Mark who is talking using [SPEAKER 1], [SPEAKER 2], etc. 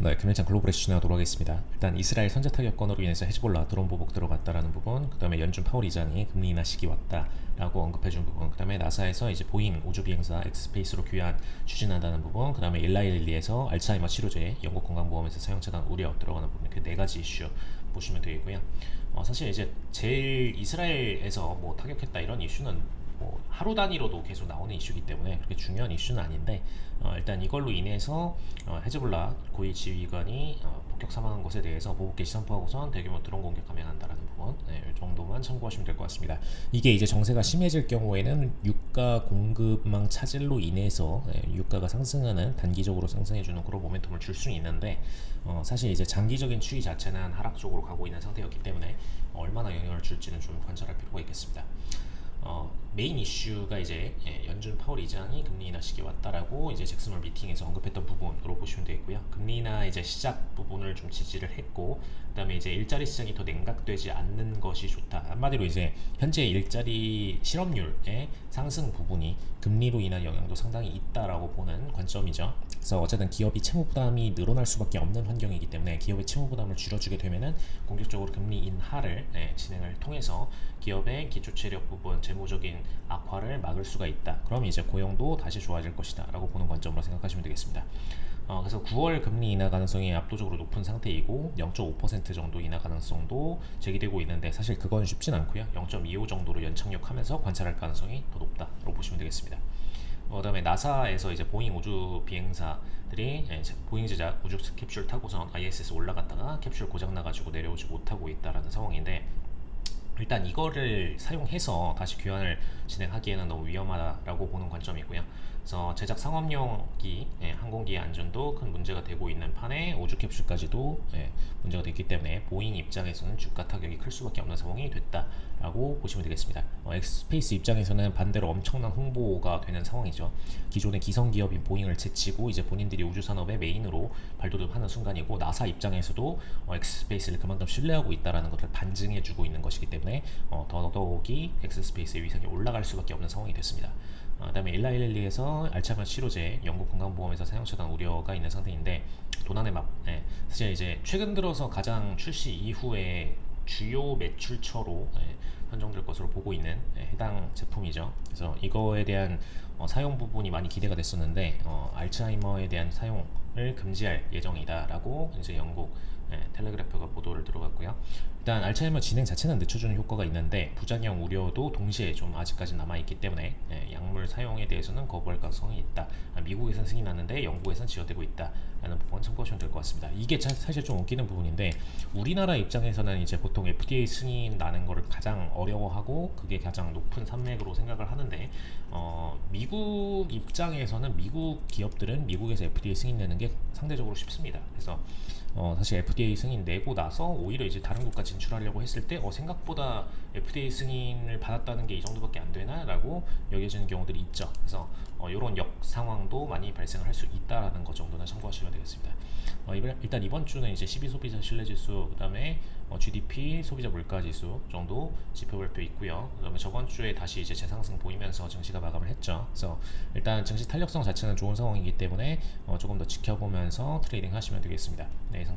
[SPEAKER 1] 네, 금일장 글로벌에 진행하도록 하겠습니다. 일단 이스라엘 선제 타격건으로 인해서 헤즈볼라 드론 보복 들어갔다라는 부분, 그다음에 연준 파월 이장이 금리 인하 시기 왔다라고 언급해준 부분, 그다음에 나사에서 이제 보잉 우주 비행사 엑스페이스로 귀환 추진한다는 부분, 그다음에 일라일리에서 알츠하이머 치료제 영국 건강보험에서 사용 차단 우려 들어가는 부분, 그 네 가지 이슈 보시면 되겠고요. 사실 이제 제일 이스라엘에서 뭐 타격했다 이런 이슈는 뭐 하루 단위로도 계속 나오는 이슈이기 때문에 그렇게 중요한 이슈는 아닌데, 일단 이걸로 인해서 헤즈볼라 고위 지휘관이 폭격 사망한 것에 대해서 보복 개시 선포하고선 대규모 드론 공격 감행한다라는 부분, 이 정도만 참고하시면 될 것 같습니다. 이게 이제 정세가 심해질 경우에는 유가 공급망 차질로 인해서 유가가 상승하는, 단기적으로 상승해주는 그런 모멘텀을 줄 수는 있는데, 사실 이제 장기적인 추이 자체는 하락 쪽으로 가고 있는 상태였기 때문에 얼마나 영향을 줄지는 좀 관찰할 필요가 있겠습니다. 메인 이슈가 이제 연준 파월 이장이 금리 인하 시기에 왔다라고 이제 잭슨홀 미팅에서 언급했던 부분으로 보시면 되겠고요. 금리 인하 이제 시작 부분을 좀 지지를 했고, 그다음에 이제 일자리 시장이 더 냉각되지 않는 것이 좋다. 한마디로 이제 현재 일자리 실업률의 상승 부분이 금리로 인한 영향도 상당히 있다라고 보는 관점이죠. 그래서 어쨌든 기업이 채무 부담이 늘어날 수밖에 없는 환경이기 때문에 기업의 채무 부담을 줄여주게 되면은 공격적으로 금리 인하를 진행을 통해서 기업의 기초체력 부분 재무적인 악화를 막을 수가 있다. 그럼 이제 고용도 다시 좋아질 것이다 라고 보는 관점으로 생각하시면 되겠습니다. 그래서 9월 금리 인하 가능성이 압도적으로 높은 상태이고 0.5% 정도 인하 가능성도 제기되고 있는데, 사실 그건 쉽진 않고요. 0.25 정도로 연착륙하면서 관찰할 가능성이 더 높다고 보시면 되겠습니다. 그다음에 나사에서 이제 보잉 우주 비행사들이 보잉 제작 우주 캡슐 타고선 ISS 올라갔다가 캡슐 고장 나가지고 내려오지 못하고 있다라는 상황인데, 일단 이거를 사용해서 다시 교환을 진행하기에는 너무 위험하다라고 보는 관점이고요. 그래서 제작 상업용기 항공기의 안전도 큰 문제가 되고 있는 판에 우주 캡슐까지도 문제가 됐기 때문에 보잉 입장에서는 주가 타격이 클 수밖에 없는 상황이 됐다라고 보시면 되겠습니다. 엑스페이스 입장에서는 반대로 엄청난 홍보가 되는 상황이죠. 기존의 기성 기업인 보잉을 제치고 이제 본인들이 우주 산업의 메인으로 발돋움하는 순간이고, 나사 입장에서도 엑스페이스를 그만큼 신뢰하고 있다라는 것을 반증해주고 있는 것이기 때문에 더더욱이 엑스스페이스의 위상이 올라갈 수밖에 없는 상황이 됐습니다. 그다음에 일라일리에서 알츠하이머 치료제 영국 건강보험에서 사용 차단 우려가 있는 상태인데, 도난의 막 사실 이제 최근 들어서 가장 출시 이후에 주요 매출처로 선정될 것으로 보고 있는 해당 제품이죠. 그래서 이거에 대한 사용 부분이 많이 기대가 됐었는데, 알츠하이머에 대한 사용을 금지할 예정이다라고 이제 영국 텔레그래프가 보도를 들어갔고요. 일단 알츠하이머 진행 자체는 늦춰주는 효과가 있는데 부작용 우려도 동시에 좀 아직까지 남아있기 때문에 약물 사용에 대해서는 거부할 가능성이 있다. 미국에선 승인 났는데 영국에선 지연되고 있다라는 부분 참고하시면 될 것 같습니다. 이게 사실 좀 웃기는 부분인데, 우리나라 입장에서는 이제 보통 FDA 승인 나는 거를 가장 어려워하고 그게 가장 높은 산맥으로 생각을 하는데, 미국 입장에서는 미국 기업들은 미국에서 FDA 승인 내는 게 상대적으로 쉽습니다. 그래서 사실 FDA 승인 내고 나서 오히려 이제 다른 국가 진출하려고 했을 때 생각보다 FDA 승인을 받았다는 게 이 정도밖에 안 되나라고 여겨지는 경우들이 있죠. 그래서 이런 역 상황도 많이 발생을 할 수 있다라는 것 정도는 참고하시면 되겠습니다. 일단 이번 주는 이제 12 소비자 신뢰지수, 그다음에 GDP 소비자 물가지수 정도 지표 발표 있고요. 그다음에 저번 주에 다시 이제 재상승 보이면서 증시가 마감을 했죠. 그래서 일단 증시 탄력성 자체는 좋은 상황이기 때문에 조금 더 지켜보면서 트레이딩 하시면 되겠습니다. 네, 이상